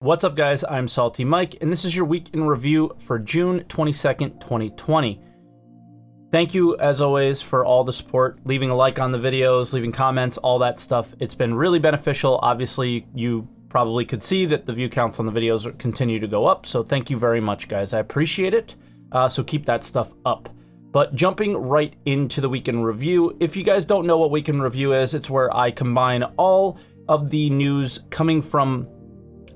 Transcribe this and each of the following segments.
What's up, guys? I'm SaltEMike, and this is your week in review for June 22nd, 2020. Thank you, as always, for all the support, leaving a like on the videos, leaving comments, all that stuff. It's been really beneficial. Obviously, you probably could see that the view counts on the videos continue to go up, so thank you very much, guys. I appreciate it, so keep that stuff up. But jumping right into the week in review, if you guys don't know what week in review is, it's where I combine all of the news coming from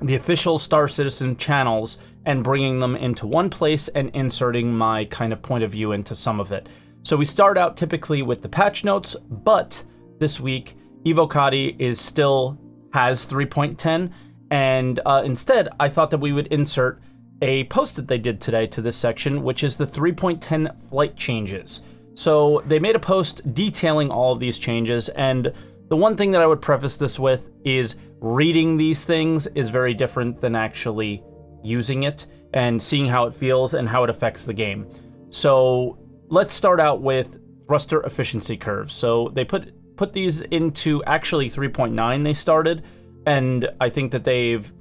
the official Star Citizen channels and bringing them into one place and inserting my kind of point of view into some of it. So we start out typically with the patch notes, but this week Evocati still has 3.10, and instead I thought that we would insert a post that they did today to this section, which is the 3.10 flight changes. So they made a post detailing all of these changes, and the one thing that I would preface this with is reading these things is very different than actually using it and seeing how it feels and how it affects the game. So let's start out with thruster efficiency curves. So they put these into actually 3.9 they started, and I think that they've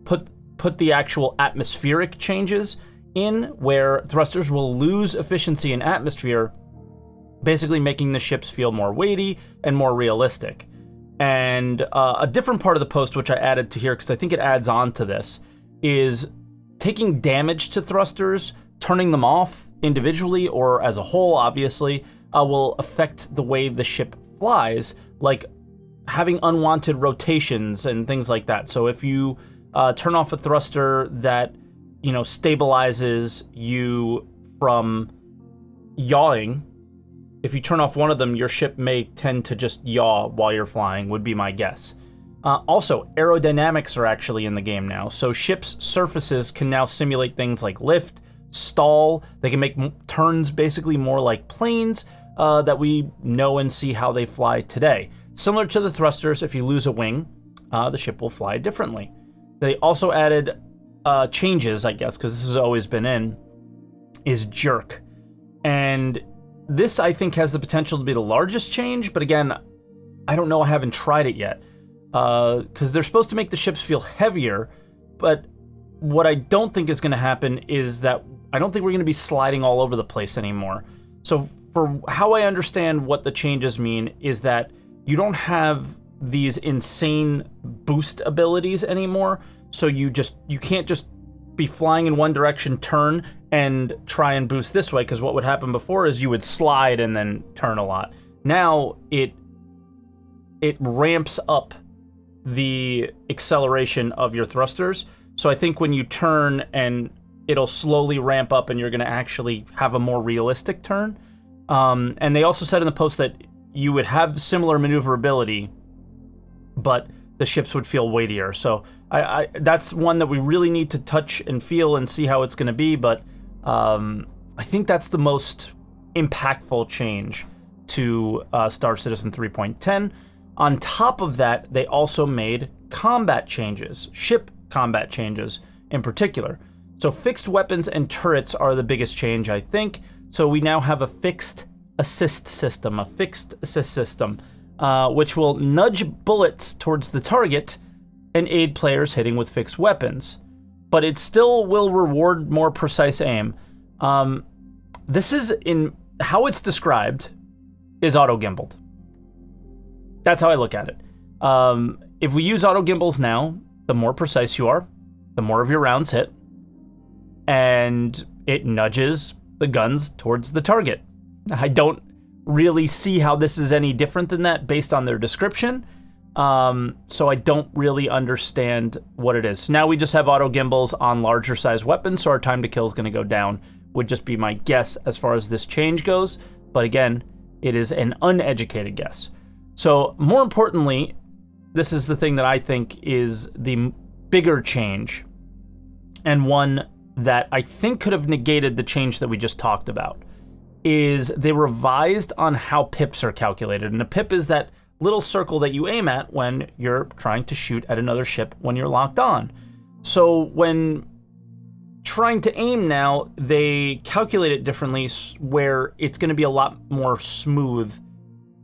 put the actual atmospheric changes in where thrusters will lose efficiency in atmosphere, basically making the ships feel more weighty and more realistic. And a different part of the post, which I added to here because I think it adds on to this, is taking damage to thrusters, turning them off individually or as a whole, obviously, will affect the way the ship flies, like having unwanted rotations and things like that. So if you turn off a thruster that, stabilizes you from yawing, if you turn off one of them, your ship may tend to just yaw while you're flying, would be my guess. Also, aerodynamics are actually in the game now, so ships' surfaces can now simulate things like lift, stall. They can make turns basically more like planes that we know and see how they fly today. Similar to the thrusters, if you lose a wing, the ship will fly differently. They also added changes, I guess, because this has always been in, is jerk. And this, I think, has the potential to be the largest change, but again, I don't know, I haven't tried it yet. Because they're supposed to make the ships feel heavier, but what I don't think is going to happen is that I don't think we're going to be sliding all over the place anymore. So for how I understand what the changes mean is that you don't have these insane boost abilities anymore, so you can't just be flying in one direction, turn, and try and boost this way, because what would happen before is you would slide and then turn a lot. Now it ramps up the acceleration of your thrusters, so I think when you turn, and it'll slowly ramp up and you're going to actually have a more realistic turn. And they also said in the post that you would have similar maneuverability, but the ships would feel weightier. So I that's one that we really need to touch and feel and see how it's going to be, but I think that's the most impactful change to Star Citizen 3.10. On top of that, they also made combat changes, ship combat changes in particular. So fixed weapons and turrets are the biggest change, I think. So we now have a fixed assist system, which will nudge bullets towards the target and aid players hitting with fixed weapons. But it still will reward more precise aim. This is, in how it's described, is auto-gimbaled. That's how I look at it. If we use auto-gimbals now, the more precise you are, the more of your rounds hit, and it nudges the guns towards the target. I don't really see how this is any different than that based on their description, so I don't really understand what it is. Now we just have auto gimbals on larger size weapons, so our time to kill is going to go down, would just be my guess as far as this change goes, but again, it is an uneducated guess. So more importantly, this is the thing that I think is the bigger change, and one that I think could have negated the change that we just talked about, is they revised on how pips are calculated. And a pip is that little circle that you aim at when you're trying to shoot at another ship when you're locked on. So when trying to aim now, they calculate it differently, where it's going to be a lot more smooth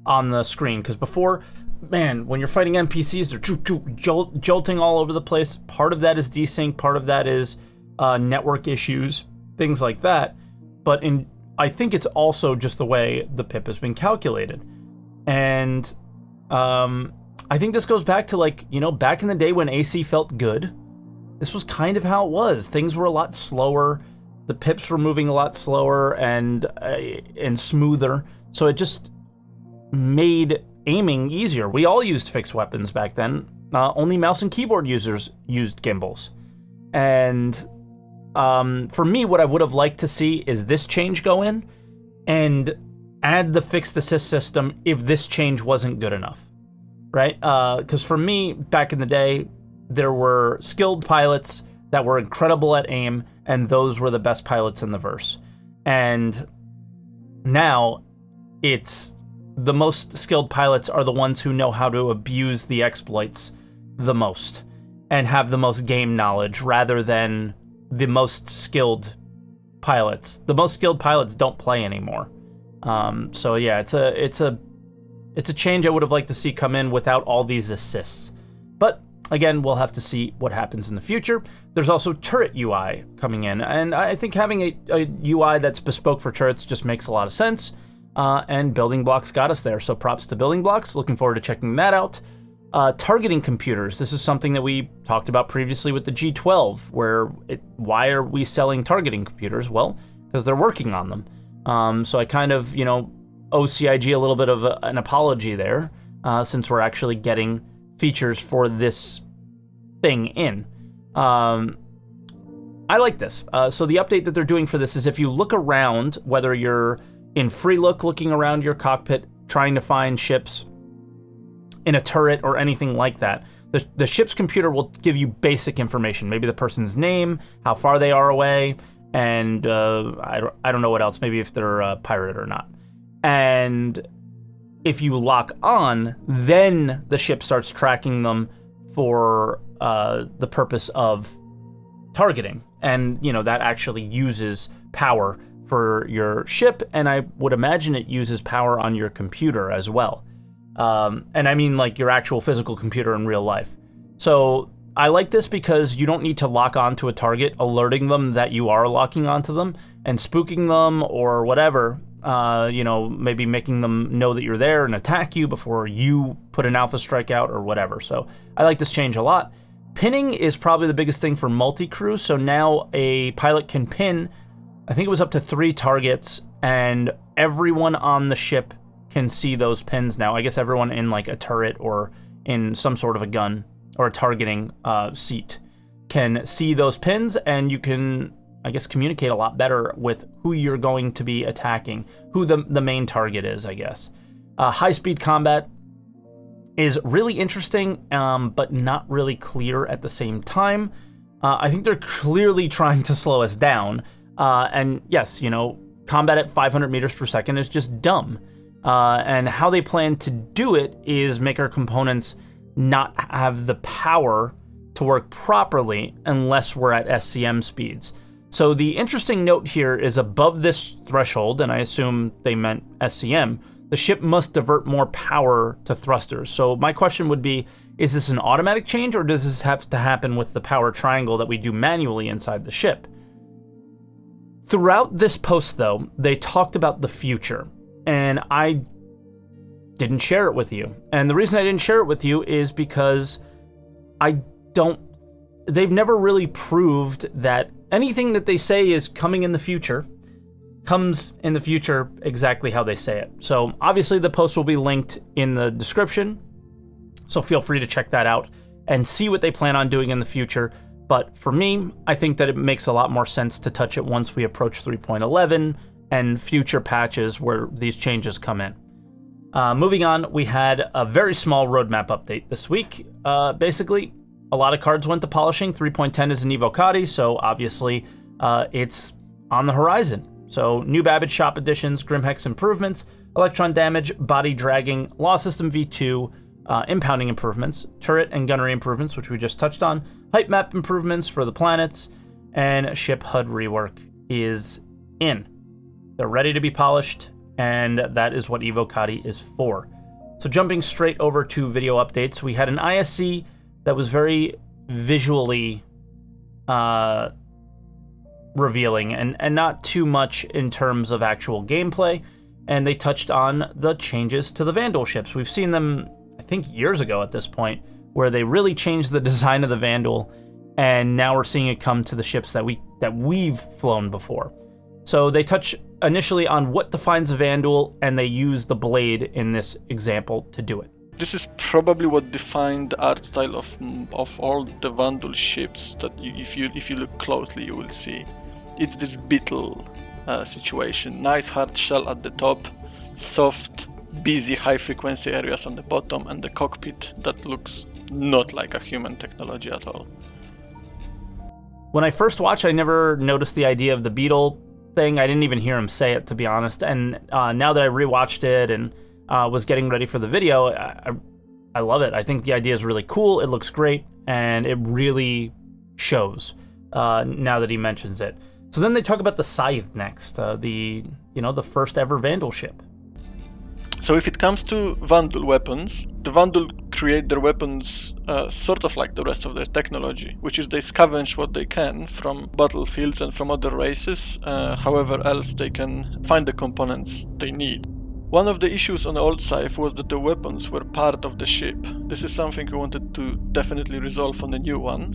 on the screen. Because before, man, when you're fighting NPCs, they're jolting all over the place. Part of that is desync, part of that is network issues, things like that. But I think it's also just the way the pip has been calculated. And I think this goes back to, like, you know, back in the day when AC felt good. This was kind of how it was. Things were a lot slower. The pips were moving a lot slower and smoother. So it just made aiming easier. We all used fixed weapons back then. Only mouse and keyboard users used gimbals. And for me, what I would have liked to see is this change go in and add the fixed assist system if this change wasn't good enough, right? Because for me, back in the day, there were skilled pilots that were incredible at aim, and those were the best pilots in the verse. And now, it's the most skilled pilots are the ones who know how to abuse the exploits the most and have the most game knowledge rather than the most skilled pilots. The most skilled pilots don't play anymore. So yeah, it's a change I would have liked to see come in without all these assists. But again, we'll have to see what happens in the future. There's also turret UI coming in, and I think having a UI that's bespoke for turrets just makes a lot of sense. And Building Blocks got us there, so props to Building Blocks. Looking forward to checking that out. Targeting computers. This is something that we talked about previously with the G12, where why are we selling targeting computers? Well, because they're working on them. So I kind of, you know, owe CIG a little bit of an apology there, since we're actually getting features for this thing in. I like this. So the update that they're doing for this is if you look around, whether you're in free look looking around your cockpit, trying to find ships in a turret or anything like that, the ship's computer will give you basic information, maybe the person's name, how far they are away, and I don't know what else, maybe if they're a pirate or not. And if you lock on, then the ship starts tracking them for the purpose of targeting. And, you know, that actually uses power for your ship, and I would imagine it uses power on your computer as well. And I mean, like, your actual physical computer in real life. So I like this because you don't need to lock onto a target, alerting them that you are locking onto them and spooking them or whatever. You know, maybe making them know that you're there and attack you before you put an alpha strike out or whatever. So I like this change a lot. Pinning is probably the biggest thing for multi-crew. So now a pilot can pin, I think it was up to 3 targets, and everyone on the ship can see those pins now. I guess everyone in like a turret or in some sort of a gun or a targeting seat can see those pins, and you can, I guess, communicate a lot better with who you're going to be attacking, who the main target is, I guess. High-speed combat is really interesting, but not really clear at the same time. I think they're clearly trying to slow us down. And yes, you know, combat at 500 meters per second is just dumb. And how they plan to do it is make our components not have the power to work properly unless we're at SCM speeds. So the interesting note here is above this threshold, and I assume they meant SCM, the ship must divert more power to thrusters. So my question would be, is this an automatic change, or does this have to happen with the power triangle that we do manually inside the ship? Throughout this post, though, they talked about the future, and I didn't share it with you. And the reason I didn't share it with you is because they've never really proved that anything that they say is coming in the future comes in the future exactly how they say it. So obviously the post will be linked in the description, so feel free to check that out and see what they plan on doing in the future. But for me, I think that it makes a lot more sense to touch it once we approach 3.11 and future patches where these changes come in. Moving on, we had a very small roadmap update this week. Basically, a lot of cards went to polishing. 3.10 is an Evocati, so obviously it's on the horizon. So new Babbage Shop additions, Grimhex improvements, electron damage, body dragging, law system V2, impounding improvements, turret and gunnery improvements, which we just touched on, height map improvements for the planets, and ship HUD rework is in. They're ready to be polished, and that is what Evocati is for. So jumping straight over to video updates, we had an ISC that was very visually revealing and not too much in terms of actual gameplay, and they touched on the changes to the Vanduul ships. We've seen them, I think, years ago at this point, where they really changed the design of the Vanduul, and now we're seeing it come to the ships that we've flown before. So they touch initially on what defines a Vanduul, and they use the blade in this example to do it. This is probably what defined the art style of all the Vanduul ships that if you look closely, you will see. It's this beetle situation. Nice hard shell at the top, soft, busy high-frequency areas on the bottom, and the cockpit that looks not like a human technology at all. When I first watched, I never noticed the idea of the beetle thing. I didn't even hear him say it, to be honest. And now that I rewatched it and was getting ready for the video, I love it. I think the idea is really cool. It looks great, and it really shows now that he mentions it. So then they talk about the Scythe next, the first ever Vanduul ship. So if it comes to Vanduul weapons, the Vanduul create their weapons sort of like the rest of their technology, which is they scavenge what they can from battlefields and from other races, however else they can find the components they need. One of the issues on the old Scythe was that the weapons were part of the ship. This is something we wanted to definitely resolve on the new one.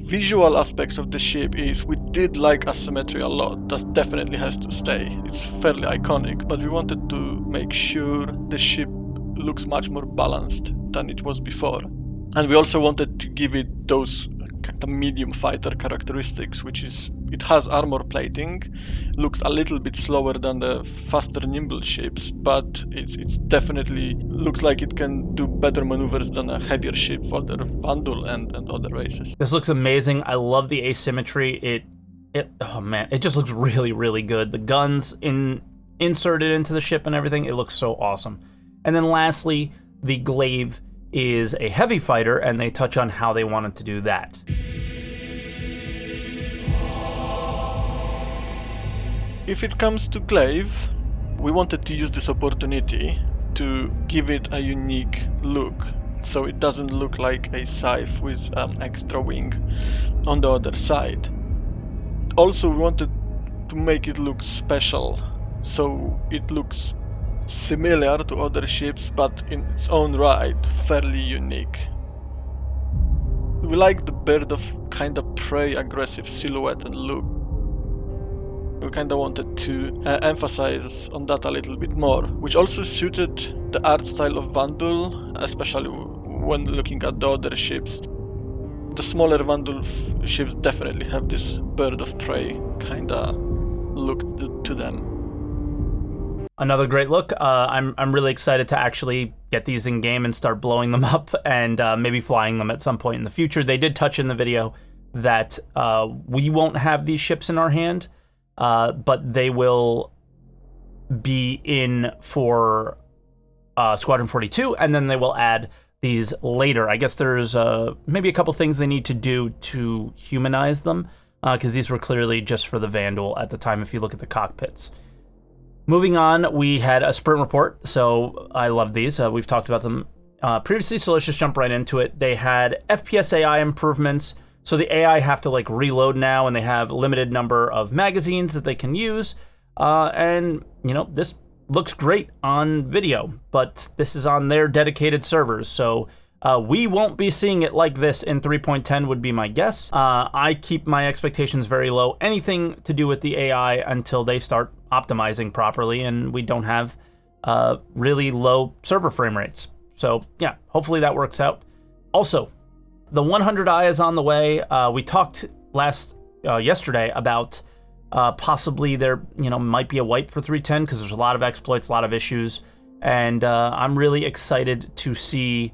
Visual aspects of the ship is we did like asymmetry a lot. That definitely has to stay. It's fairly iconic, but we wanted to make sure the ship looks much more balanced than it was before. And we also wanted to give it those kind of medium fighter characteristics, which is it has armor plating, looks a little bit slower than the faster nimble ships, but it's definitely looks like it can do better maneuvers than a heavier ship for the Vanduul and other races. This looks amazing. I love the asymmetry. Oh man, it just looks really, really good. The guns inserted into the ship and everything, it looks so awesome. And then lastly, the glaive is a heavy fighter, and they touch on how they wanted to do that. If it comes to glaive, we wanted to use this opportunity to give it a unique look, so it doesn't look like a scythe with extra wing on the other side. Also, we wanted to make it look special, so it looks similar to other ships, but in its own right, fairly unique. We like the bird of kind of prey, aggressive silhouette and look. We kind of wanted to emphasize on that a little bit more, which also suited the art style of Vanduul, especially when looking at the other ships. The smaller Vanduul ships definitely have this bird of prey kind of look to them. Another great look. I'm really excited to actually get these in game and start blowing them up and maybe flying them at some point in the future. They did touch in the video that we won't have these ships in our hand, but they will be in for Squadron 42, and then they will add these later. I guess there's maybe a couple things they need to do to humanize them, because these were clearly just for the Vanduul at the time if you look at the cockpits. Moving on, we had a sprint report, so I love these. We've talked about them previously, so let's just jump right into it. They had FPS AI improvements, so the AI have to like reload now, and they have a limited number of magazines that they can use. And, you know, this looks great on video, but this is on their dedicated servers, so we won't be seeing it like this in 3.10 would be my guess. I keep my expectations very low. Anything to do with the AI until they start optimizing properly and we don't have really low server frame rates. So yeah, hopefully that works out. Also, the 100i is on the way. We talked yesterday about possibly there might be a wipe for 310 because there's a lot of exploits, a lot of issues, and I'm really excited to see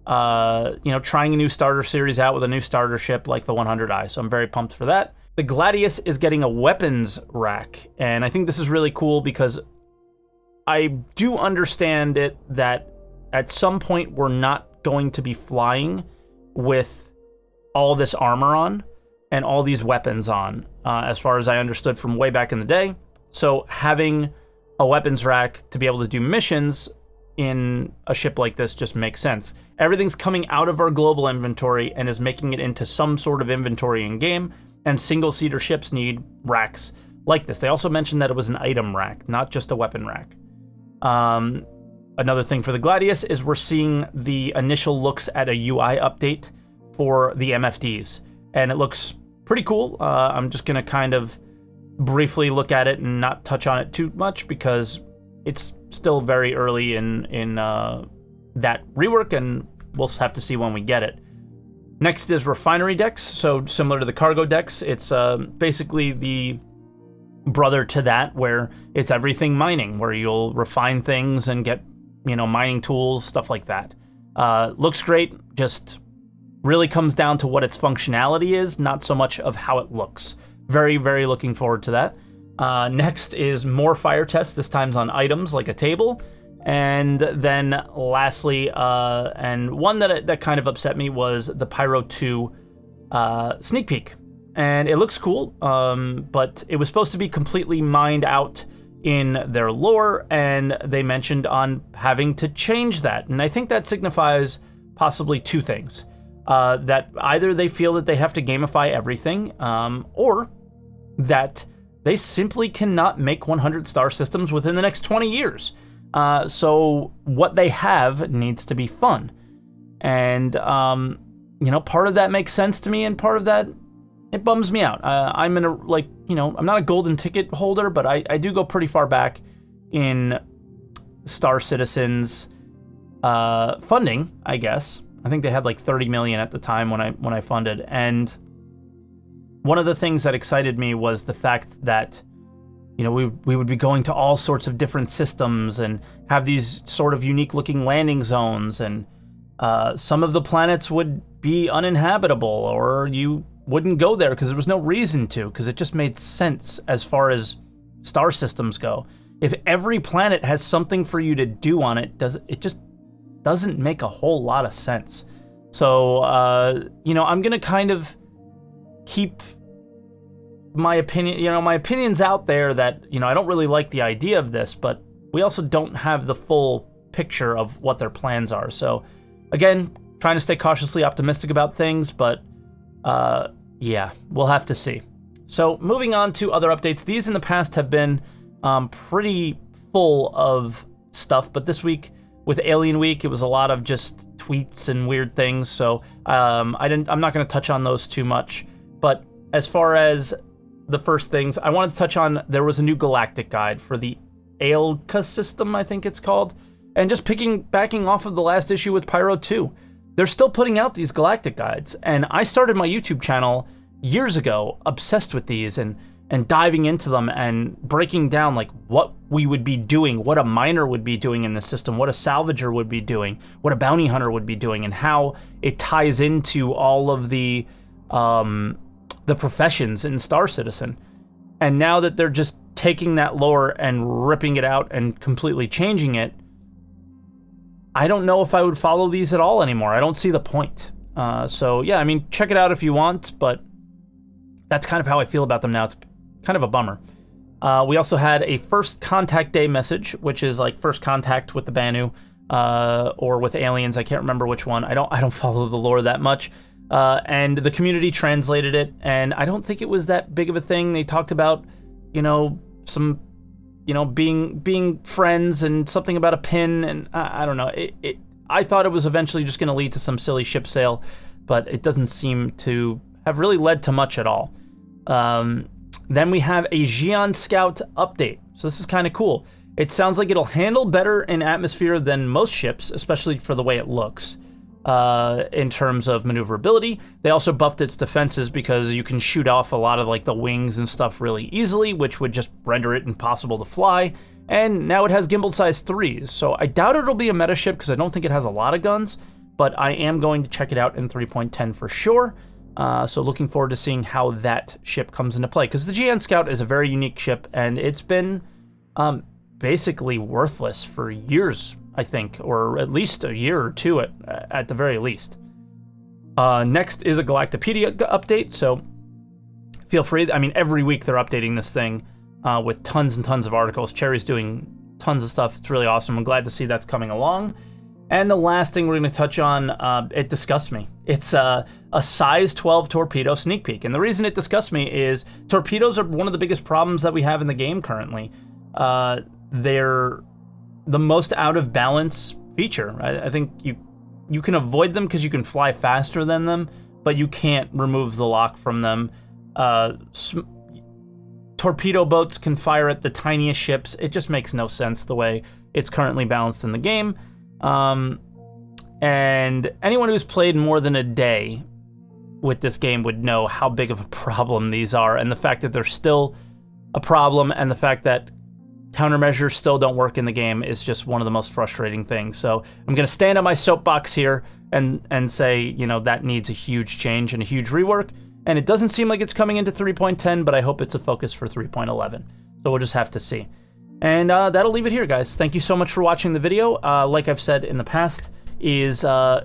trying a new starter series out with a new starter ship like the 100i. So I'm very pumped for that. The Gladius is getting a weapons rack, and I think this is really cool because I do understand it that at some point we're not going to be flying with all this armor on and all these weapons on, as far as I understood from way back in the day. So having a weapons rack to be able to do missions in a ship like this just makes sense. Everything's coming out of our global inventory and is making it into some sort of inventory in game, and single-seater ships need racks like this. They also mentioned that it was an item rack, not just a weapon rack. Another thing for the Gladius is we're seeing the initial looks at a UI update for the MFDs, and it looks pretty cool. I'm just going to kind of briefly look at it and not touch on it too much because it's still very early in that rework, and we'll have to see when we get it. Next is refinery decks, so similar to the cargo decks. It's basically the brother to that, where it's everything mining, where you'll refine things and get, mining tools, stuff like that. Looks great, just really comes down to what its functionality is, not so much of how it looks. Very, very looking forward to that. Next is more fire tests, this time's on items like a table. And then lastly, and one that kind of upset me was the Pyro 2 sneak peek. And it looks cool, but it was supposed to be completely mined out in their lore, and they mentioned on having to change that. And I think that signifies possibly two things. That either they feel that they have to gamify everything, or that they simply cannot make 100 star systems within the next 20 years. So what they have needs to be fun. And, part of that makes sense to me, and part of that, it bums me out. I'm in I'm not a golden ticket holder, but I do go pretty far back in Star Citizen's funding, I guess. I think they had like 30 million at the time when I funded. And one of the things that excited me was the fact that, we would be going to all sorts of different systems and have these sort of unique looking landing zones, and some of the planets would be uninhabitable, or you wouldn't go there because there was no reason to, because it just made sense as far as star systems go. If every planet has something for you to do on it, it just doesn't make a whole lot of sense. So, I'm going to kind of keep my opinion, my opinion's out there that, I don't really like the idea of this, but we also don't have the full picture of what their plans are. So, again, trying to stay cautiously optimistic about things, but yeah, we'll have to see. So moving on to other updates. These in the past have been pretty full of stuff, but this week with Alien Week, it was a lot of just tweets and weird things. So I'm not going to touch on those too much. But as far as the first things, I wanted to touch on, there was a new galactic guide for the Aelka system, I think it's called. And just backing off of the last issue with Pyro 2. They're still putting out these galactic guides, and I started my YouTube channel years ago, obsessed with these and diving into them and breaking down like what we would be doing, what a miner would be doing in the system, what a salvager would be doing, what a bounty hunter would be doing, and how it ties into all of the professions in Star Citizen. And now that they're just taking that lore and ripping it out and completely changing it, I don't know if I would follow these at all anymore. I don't see the point. So yeah, check it out if you want, but that's kind of how I feel about them now. It's kind of a bummer. We also had a first contact day message, which is like first contact with the Banu, or with aliens. I can't remember which one. I don't follow the lore that much. And the community translated it, and I don't think it was that big of a thing. They talked about, some being friends and something about a pin, and I don't know. I thought it was eventually just going to lead to some silly ship sale, but it doesn't seem to have really led to much at all. Then we have a Xi'An Scout update. So this is kind of cool. It sounds like it'll handle better in atmosphere than most ships, especially for the way it looks. In terms of maneuverability. They also buffed its defenses because you can shoot off a lot of like the wings and stuff really easily, which would just render it impossible to fly. And now it has gimbal size 3s, so I doubt it'll be a meta ship because I don't think it has a lot of guns, but I am going to check it out in 3.10 for sure. So looking forward to seeing how that ship comes into play, because the Xi'An Scout is a very unique ship, and it's been basically worthless for years, I think, or at least a year or two at the very least. Next is a Galactapedia update, so feel free. Every week they're updating this thing with tons and tons of articles. Cherry's doing tons of stuff. It's really awesome. I'm glad to see that's coming along. And the last thing we're going to touch on, it disgusts me. It's a size 12 torpedo sneak peek. And the reason it disgusts me is torpedoes are one of the biggest problems that we have in the game currently. They're the most out of balance feature. I think you can avoid them because you can fly faster than them, but you can't remove the lock from them. Torpedo boats can fire at the tiniest ships. It just makes no sense the way it's currently balanced in the game. And anyone who's played more than a day with this game would know how big of a problem these are, and the fact that they're still a problem, and the fact that countermeasures still don't work in the game is just one of the most frustrating things. So I'm going to stand on my soapbox here and say, you know, that needs a huge change and a huge rework. And it doesn't seem like it's coming into 3.10, but I hope it's a focus for 3.11. So we'll just have to see. And that'll leave it here, guys. Thank you so much for watching the video. Like I've said in the past, my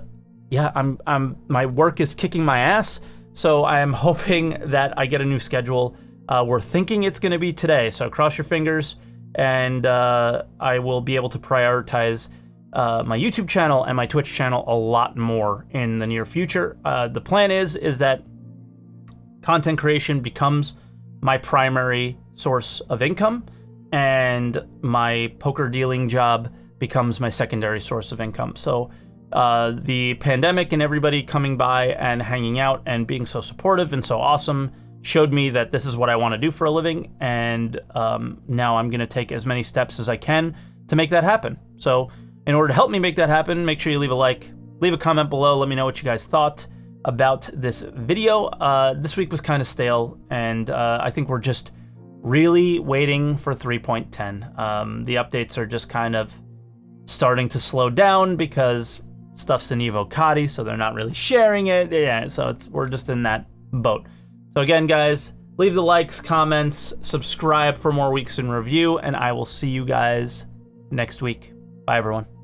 work is kicking my ass. So I am hoping that I get a new schedule. We're thinking it's going to be today. So cross your fingers, and I will be able to prioritize my YouTube channel and my Twitch channel a lot more in the near future. The plan is that content creation becomes my primary source of income, and my poker dealing job becomes my secondary source of income. So the pandemic and everybody coming by and hanging out and being so supportive and so awesome showed me that this is what I want to do for a living, and now I'm going to take as many steps as I can to make that happen. So in order to help me make that happen, make sure you leave a like, leave a comment below, let me know what you guys thought about this video. This week was kind of stale, and I think we're just really waiting for 3.10. The updates are just kind of starting to slow down because stuff's in Evo Kati, so they're not really sharing it. Yeah, so we're just in that boat. So again, guys, leave the likes, comments, subscribe for more weeks in review, and I will see you guys next week. Bye, everyone.